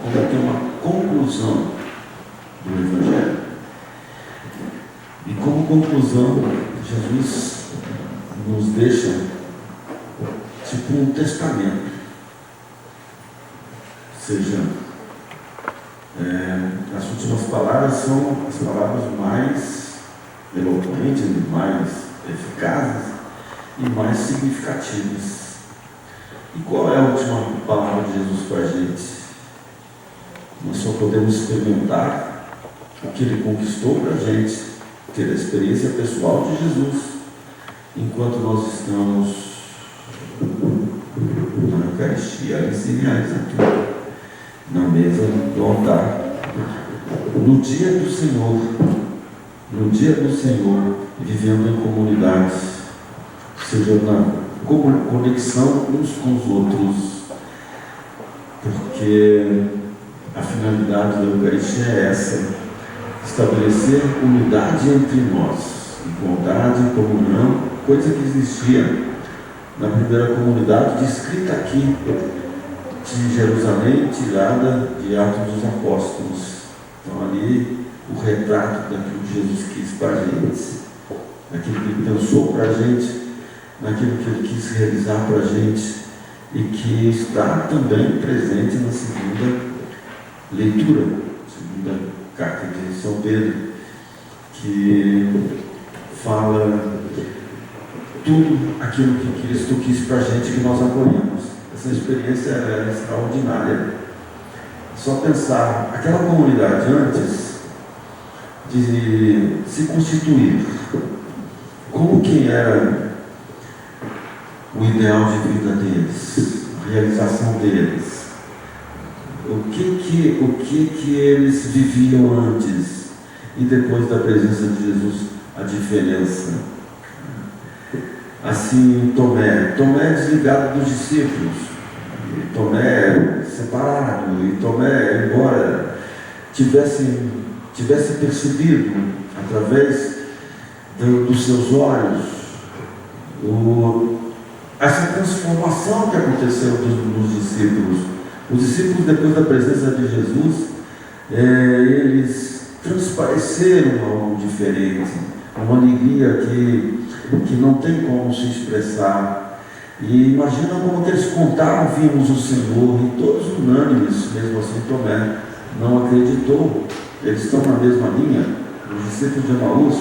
como tem uma conclusão do Evangelho. E como conclusão, Jesus nos deixa tipo um testamento. Ou seja, as últimas palavras são as palavras mais eloquentes, mais eficazes e mais significativas. E qual é a última palavra de Jesus para a gente? Nós só podemos experimentar o que Ele conquistou para a gente, ter a experiência pessoal de Jesus, enquanto nós estamos na Eucaristia, ali se realiza tudo, na mesa do altar, no dia do Senhor, vivendo em comunidades, ou seja, na conexão uns com os outros, porque a finalidade da Eucaristia é essa: estabelecer unidade entre nós, igualdade, comunhão, coisa que existia na primeira comunidade descrita aqui de Jerusalém, tirada de Atos dos Apóstolos. Então ali o retrato daquilo que Jesus quis para a gente, daquilo que Ele pensou para a gente, naquilo que Ele quis realizar para a gente, e que está também presente na segunda leitura, segunda carta de São Pedro, que fala tudo aquilo que Cristo quis para a gente, que nós acolhemos. Essa experiência é extraordinária. Só pensar, aquela comunidade antes de se constituir, como que era o ideal de vida deles, a realização deles, o que eles viviam antes e depois da presença de Jesus, a diferença. Assim, Tomé desligado dos discípulos, Tomé separado, e Tomé, embora tivesse percebido através dos seus olhos essa transformação que aconteceu nos discípulos. Os discípulos, depois da presença de Jesus, eles transpareceram algo diferente, uma alegria que não tem como se expressar. E imagina como que eles contaram: vimos o Senhor, e todos unânimes. Mesmo assim Tomé não acreditou. Eles estão na mesma linha, os discípulos de Emaús,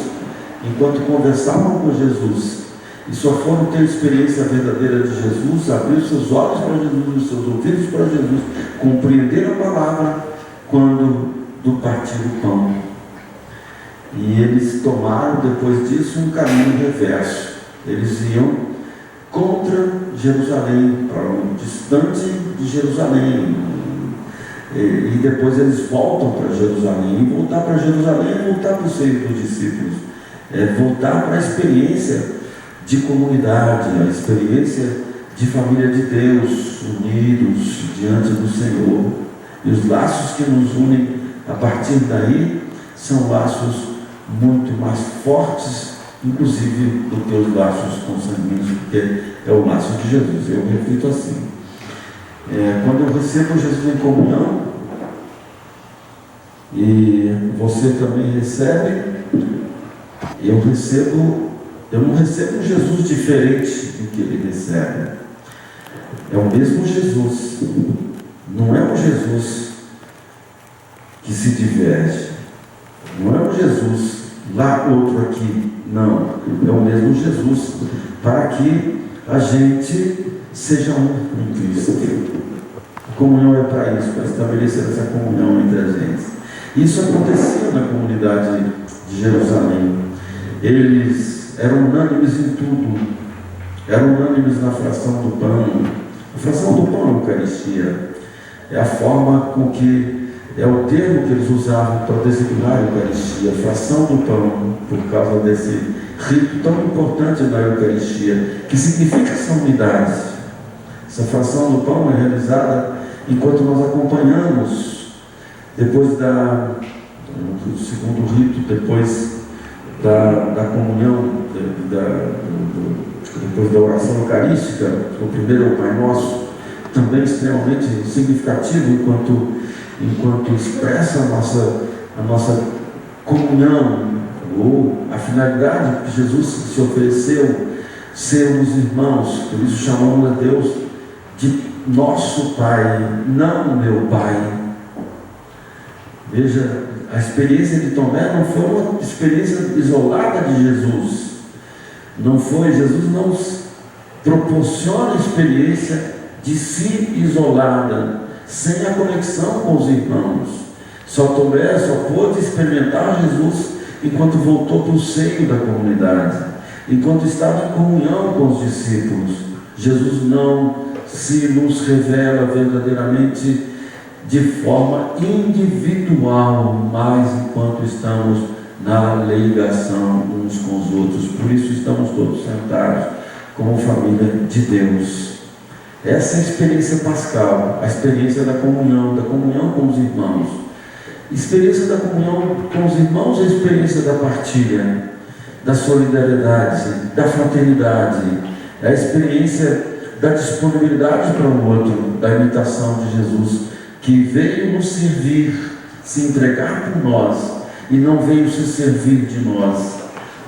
enquanto conversavam com Jesus, e só foram ter a experiência verdadeira de Jesus, abrir seus olhos para Jesus, seus ouvidos para Jesus, compreender a palavra, quando do partir do pão. E eles tomaram, depois disso, um caminho reverso. Eles iam contra Jerusalém, para o distante de Jerusalém. E depois eles voltam para Jerusalém. E voltar para Jerusalém é voltar para o seio dos discípulos. É voltar para a experiência de comunidade, a experiência de família de Deus, unidos diante do Senhor. E os laços que nos unem a partir daí são laços muito mais fortes, inclusive do que os laços consanguíneos, porque é o laço de Jesus. Eu reflito assim: quando eu recebo Jesus em comunhão, e você também recebe, eu não recebo Jesus diferente do que ele recebe. É o mesmo Jesus, não é o Jesus que se diverte, não é o Jesus lá, outro aqui, não, é o mesmo Jesus, para que a gente seja um em Cristo. A comunhão é para isso, para estabelecer essa comunhão entre a gente. Isso acontecia na comunidade de Jerusalém. Eles eram unânimes em tudo, eram unânimes na fração do pão. A fração do pão é a Eucaristia, é a forma com que, é o termo que eles usavam para designar a Eucaristia, a fração do pão, por causa desse rito tão importante da Eucaristia, que significa essa unidade. Essa fração do pão é realizada enquanto nós acompanhamos, depois do segundo rito, depois da comunhão, depois da oração eucarística. O primeiro é o Pai Nosso, também extremamente significativo enquanto expressa a nossa comunhão, ou a finalidade que Jesus se ofereceu, sermos irmãos. Por isso chamamos a Deus de nosso Pai, não meu Pai. Veja, a experiência de Tomé não foi uma experiência isolada de Jesus. Não foi, Jesus não nos proporciona a experiência de si isolada, sem a conexão com os irmãos. Só Tomé só pôde experimentar Jesus enquanto voltou para o seio da comunidade, enquanto estava em comunhão com os discípulos. Jesus não se nos revela verdadeiramente de forma individual, mas enquanto estamos na ligação uns com os outros. Por isso estamos todos sentados como família de Deus. Essa é a experiência pascal, a experiência da comunhão com os irmãos. A experiência da comunhão com os irmãos é a experiência da partilha, da solidariedade, da fraternidade, é a experiência da disponibilidade para o outro, da imitação de Jesus, que veio nos servir, se entregar por nós, e não veio se servir de nós.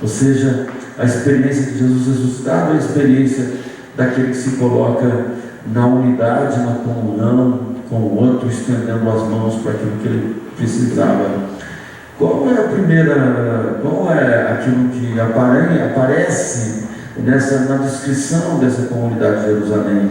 Ou seja, a experiência de Jesus ressuscitado é a experiência daquele que se coloca na unidade, na comunhão com o outro, estendendo as mãos para aquilo que ele precisava. Qual é aquilo que aparece na descrição dessa comunidade de Jerusalém?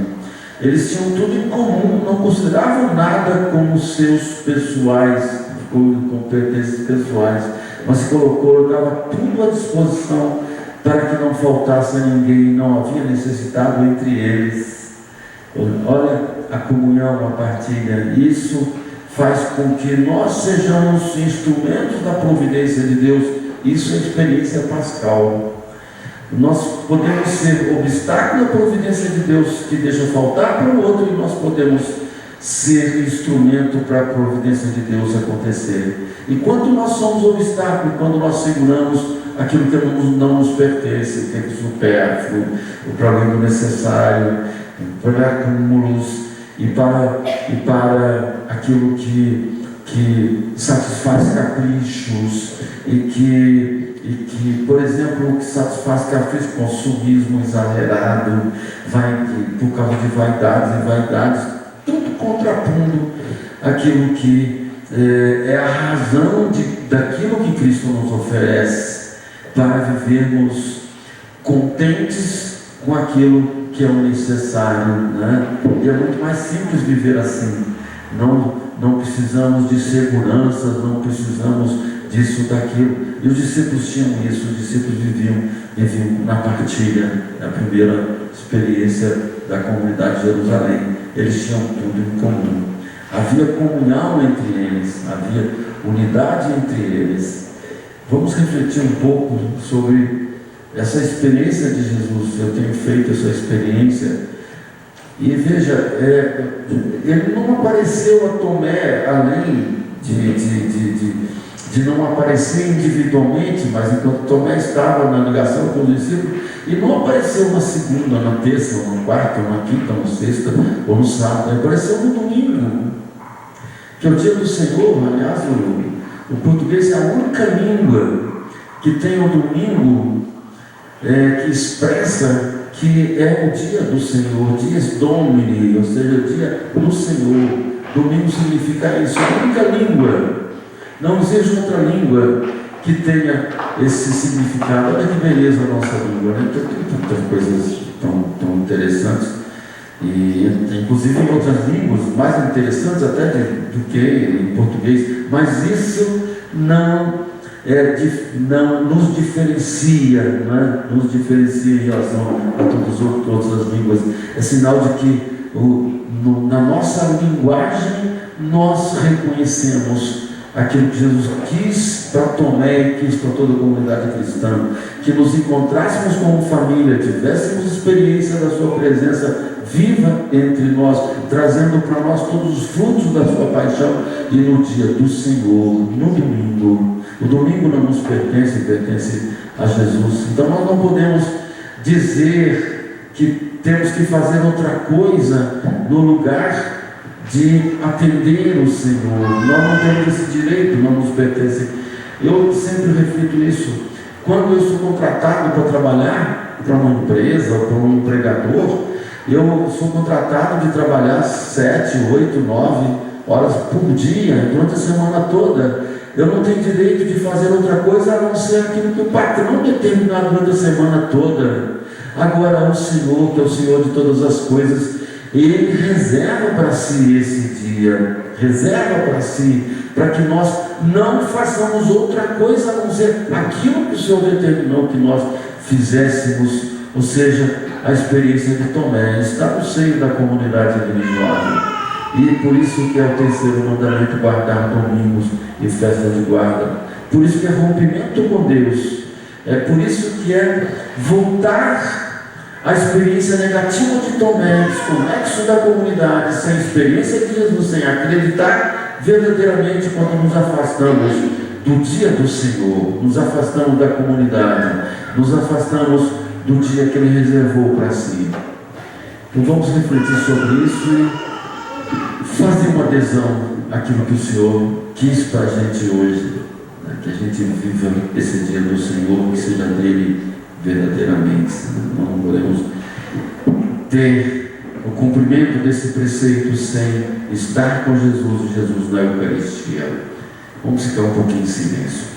Eles tinham tudo em comum, não consideravam nada como seus pessoais, como pertences pessoais, mas se colocava tudo à disposição para que não faltasse a ninguém, não havia necessitado entre eles. Olha a comunhão, a partilha, isso faz com que nós sejamos instrumentos da providência de Deus. Isso é experiência pascal. Nós podemos ser obstáculo à providência de Deus, que deixa faltar para o outro, e nós podemos ser instrumento para a providência de Deus acontecer. E quando nós somos obstáculo, quando nós seguramos aquilo que não nos pertence, que é supérfluo, o problema necessário, para acúmulos e para aquilo que satisfaz caprichos e que, por exemplo, o que satisfaz caprichos, consumismo exagerado, por causa de vaidades, tudo contrapondo aquilo que é a razão daquilo que Cristo nos oferece para vivermos contentes com aquilo que é o necessário, né? E é muito mais simples viver assim. Não precisamos de seguranças, não precisamos disso, daquilo. E os discípulos tinham isso, os discípulos viviam na partilha, na primeira experiência da comunidade de Jerusalém. Eles tinham tudo em comum. Havia comunhão entre eles, havia unidade entre eles. Vamos refletir um pouco sobre essa experiência de Jesus. Eu tenho feito essa experiência. E veja, ele não apareceu a Tomé, além de não aparecer individualmente, mas enquanto Tomé estava na ligação com os discípulos, e não apareceu na segunda, na terça, ou na quarta, ou na quinta, ou na sexta, ou no sábado. Ele apareceu no domingo, que é o dia do Senhor. Aliás, o português é a única língua que tem o domingo que expressa que é o dia do Senhor, dies Domini, ou seja, o dia do Senhor. Domingo significa isso, a única língua. Não existe outra língua que tenha esse significado. Olha que beleza a nossa língua, né? Tem tantas coisas tão interessantes, e inclusive em outras línguas, mais interessantes até do que em português, mas isso não nos diferencia, né? Nos diferencia em relação a todas as outras línguas. É sinal de que na nossa linguagem nós reconhecemos aquilo que Jesus quis para Tomé e quis para toda a comunidade cristã, que nos encontrássemos como família, tivéssemos experiência da sua presença viva entre nós, trazendo para nós todos os frutos da sua paixão, e no dia do Senhor, no domingo. O domingo não nos pertence a Jesus. Então nós não podemos dizer que temos que fazer outra coisa no lugar de atender o Senhor. Nós não temos esse direito, não nos pertence. Eu sempre reflito isso. Quando eu sou contratado para trabalhar para uma empresa ou para um empregador, eu sou contratado de trabalhar 7, 8, 9 horas por dia, durante a semana toda. Eu não tenho direito de fazer outra coisa a não ser aquilo que o patrão determinar durante a semana toda. Agora, o Senhor, que é o Senhor de todas as coisas, Ele reserva para si esse dia, reserva para si, para que nós não façamos outra coisa a não ser aquilo que o Senhor determinou que nós fizéssemos, ou seja, a experiência de Tomé, está no seio da comunidade religiosa. E por isso que é o terceiro mandamento, guardar domingos e festas de guarda. Por isso que é rompimento com Deus. É por isso que é voltar à experiência negativa de Tomé, desconexo da comunidade, sem a experiência de Jesus, sem acreditar verdadeiramente quando nos afastamos do dia do Senhor, nos afastamos da comunidade, nos afastamos do dia que Ele reservou para si. Então vamos refletir sobre isso e fazer uma adesão àquilo que o Senhor quis para a gente hoje, né? Que a gente viva esse dia do Senhor, que seja dele verdadeiramente. Não podemos ter o cumprimento desse preceito sem estar com Jesus, Jesus na Eucaristia. Vamos ficar um pouquinho em silêncio.